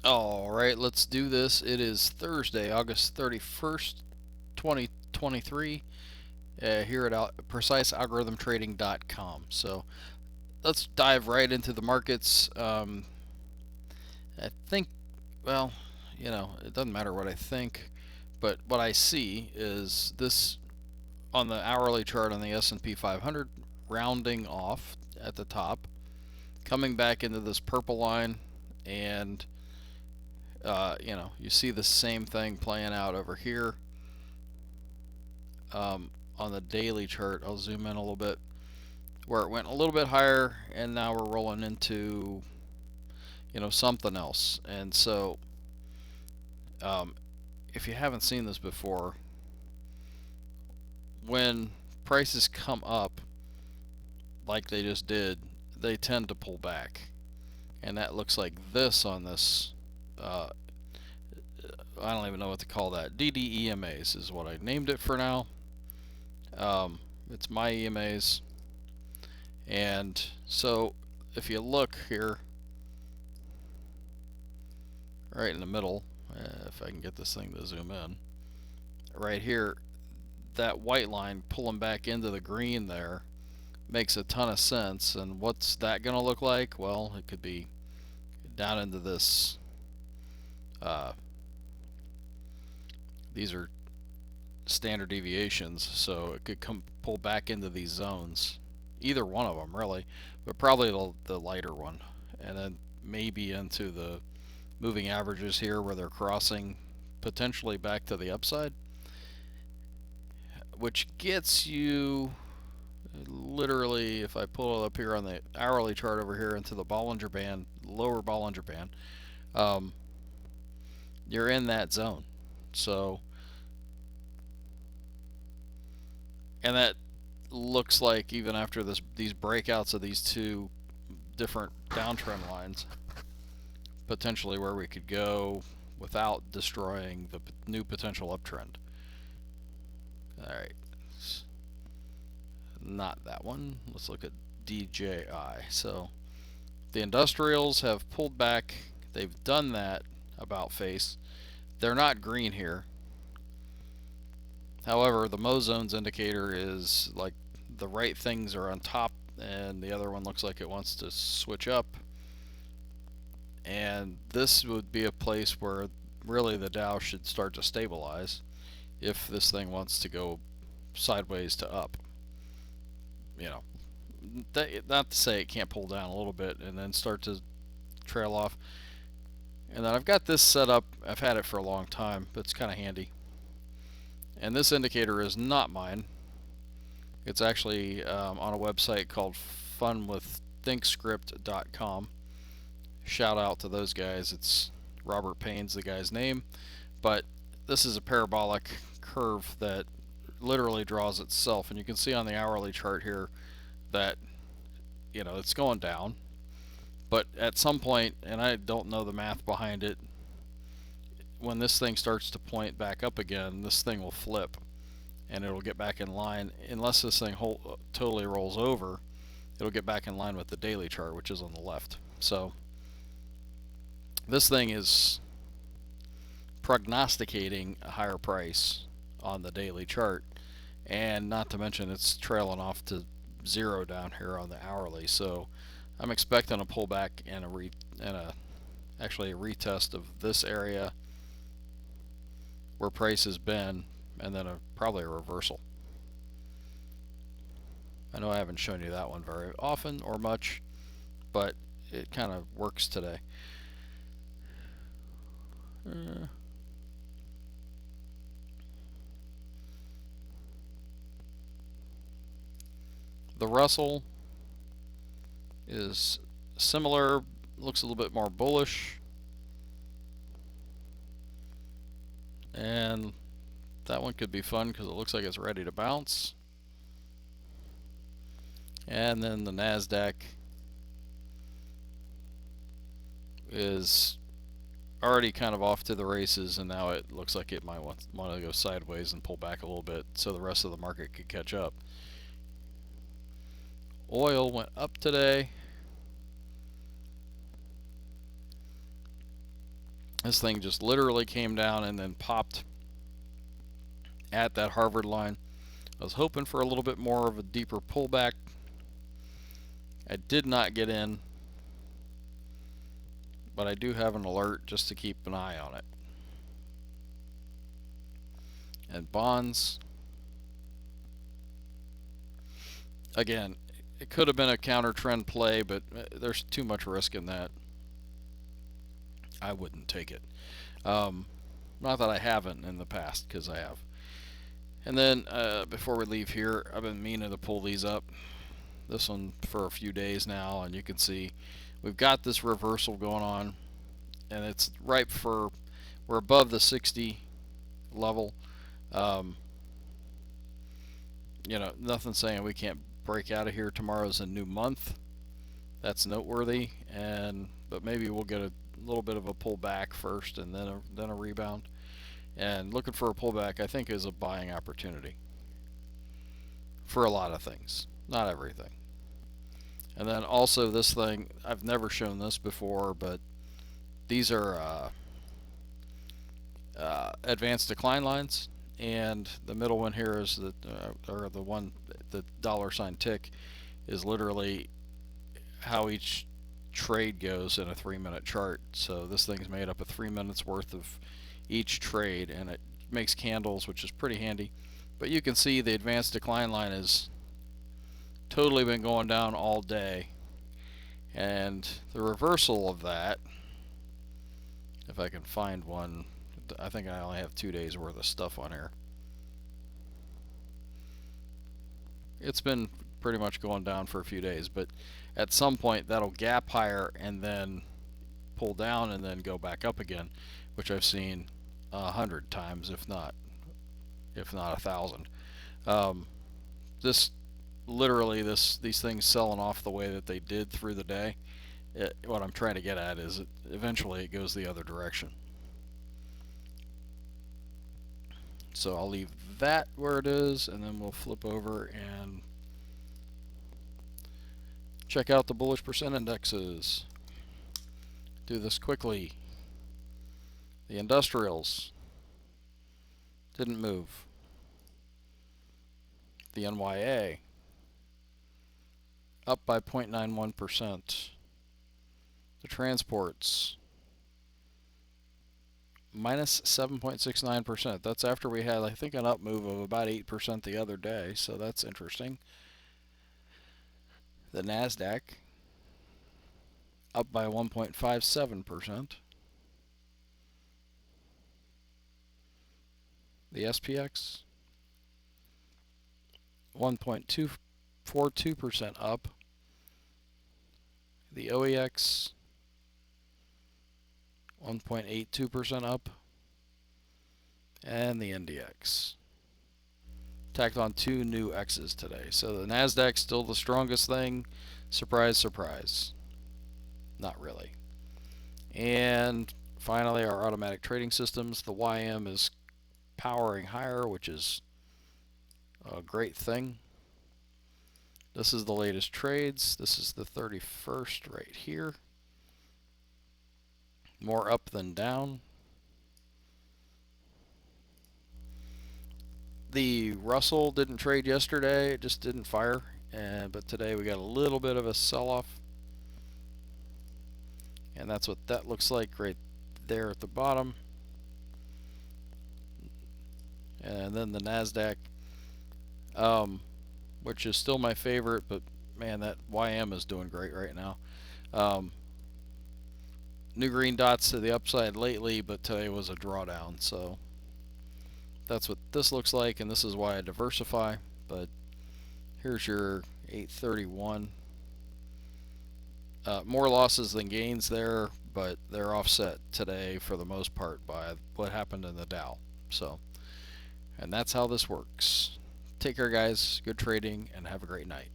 All right, let's do this. It is Thursday, August 31st, 2023, here at precisealgorithmtrading.com. So let's dive right into the markets. I think, well, it doesn't matter what I think, but what I see is this on the hourly chart on the S&P 500 rounding off at the top, coming back into this purple line, and you see the same thing playing out over here on the daily chart. I'll zoom in a little bit, where it went a little bit higher, and now we're rolling into something else. And so, if you haven't seen this before, when prices come up like they just did, they tend to pull back, and that looks like this on this. I don't even know what to call that. DDEMAs is what I named it for now. It's my EMAs. And so if you look here, right in the middle, if I can get this thing to zoom in, right here, that white line pulling back into the green there makes a ton of sense. And what's that going to look like? Well, it could be down into this. These are standard deviations, so it could come pull back into these zones, either one of them really, but probably the lighter one, and then maybe into the moving averages here where they're crossing potentially back to the upside, which gets you literally, if I pull it up here on the hourly chart over here into the Bollinger Band, lower Bollinger Band, you're in that zone. So, and that looks like even after these breakouts of these two different downtrend lines, potentially where we could go without destroying the new potential uptrend. Alright, not that one. Let's look at DJI. So the industrials have pulled back. They've done that about face. They're not green here. However, the Mozones indicator is like the right things are on top, and the other one looks like it wants to switch up. And this would be a place where really the Dow should start to stabilize if this thing wants to go sideways to up. Not to say it can't pull down a little bit and then start to trail off. And then I've got this set up. I've had it for a long time, but it's kind of handy. And this indicator is not mine. It's actually on a website called funwiththinkscript.com. Shout out to those guys. It's Robert Payne's the guy's name. But this is a parabolic curve that literally draws itself. And you can see on the hourly chart here that it's going down. But at some point, and I don't know the math behind it, when this thing starts to point back up again, this thing will flip and it'll get back in line. Unless this thing totally rolls over, it'll get back in line with the daily chart, which is on the left. So this thing is prognosticating a higher price on the daily chart, and not to mention it's trailing off to zero down here on the hourly. So I'm expecting a pullback and actually a retest of this area where price has been, and then probably a reversal. I know I haven't shown you that one very often or much, but it kind of works today. The Russell is similar, looks a little bit more bullish, and that one could be fun because it looks like it's ready to bounce. And then the NASDAQ is already kind of off to the races, and now it looks like it might want to go sideways and pull back a little bit so the rest of the market could catch up. Oil went up today. This thing just literally came down and then popped at that Harvard line. I was hoping for a little bit more of a deeper pullback. I did not get in, but I do have an alert just to keep an eye on it. And bonds, again, it could have been a counter trend play, but there's too much risk in that. I wouldn't take it. Not that I haven't in the past, because I have. And then before we leave here, I've been meaning to pull these up. This one for a few days now, and you can see we've got this reversal going on, and it's ripe for, we're above the 60 level. You know, nothing saying we can't break out of here. Tomorrow's a new month. That's noteworthy, but maybe we'll get a little bit of a pullback first, and then a rebound. And looking for a pullback, I think, is a buying opportunity for a lot of things, not everything. And then also this thing, I've never shown this before, but these are advanced decline lines, and the middle one here is or the one, the $ tick, is literally how each trade goes in a 3-minute chart. So this thing's made up of 3 minutes worth of each trade, and it makes candles, which is pretty handy. But you can see the advanced decline line has totally been going down all day, and the reversal of that, if I can find one, I think I only have 2 days worth of stuff on here. It's been pretty much going down for a few days, but at some point that'll gap higher and then pull down and then go back up again, which I've seen 100 times, if not 1,000. This literally, these things selling off the way that they did through the day, what I'm trying to get at is eventually it goes the other direction. So I'll leave that where it is, and then we'll flip over and check out the bullish percent indexes. Do this quickly. The industrials didn't move. The NYA up by 0.91%. The transports minus 7.69%. That's after we had, I think, an up move of about 8% the other day, so that's interesting. The NASDAQ up by 1.57%. The SPX 1.242% up. The OEX 1.82% up, and the NDX tacked on 2 new X's today. So the NASDAQ still the strongest thing. Surprise, surprise. Not really. And finally, our automatic trading systems. The YM is powering higher, which is a great thing. This is the latest trades. This is the 31st right here. More up than down. The Russell didn't trade yesterday, it just didn't fire, but today we got a little bit of a sell-off, and that's what that looks like right there at the bottom. And then the NASDAQ, which is still my favorite, but man, that YM is doing great right now. New green dots to the upside lately, but today was a drawdown, so that's what this looks like, and this is why I diversify. But here's your 831. More losses than gains there, but they're offset today for the most part by what happened in the Dow. So, and that's how this works. Take care, guys. Good trading, and have a great night.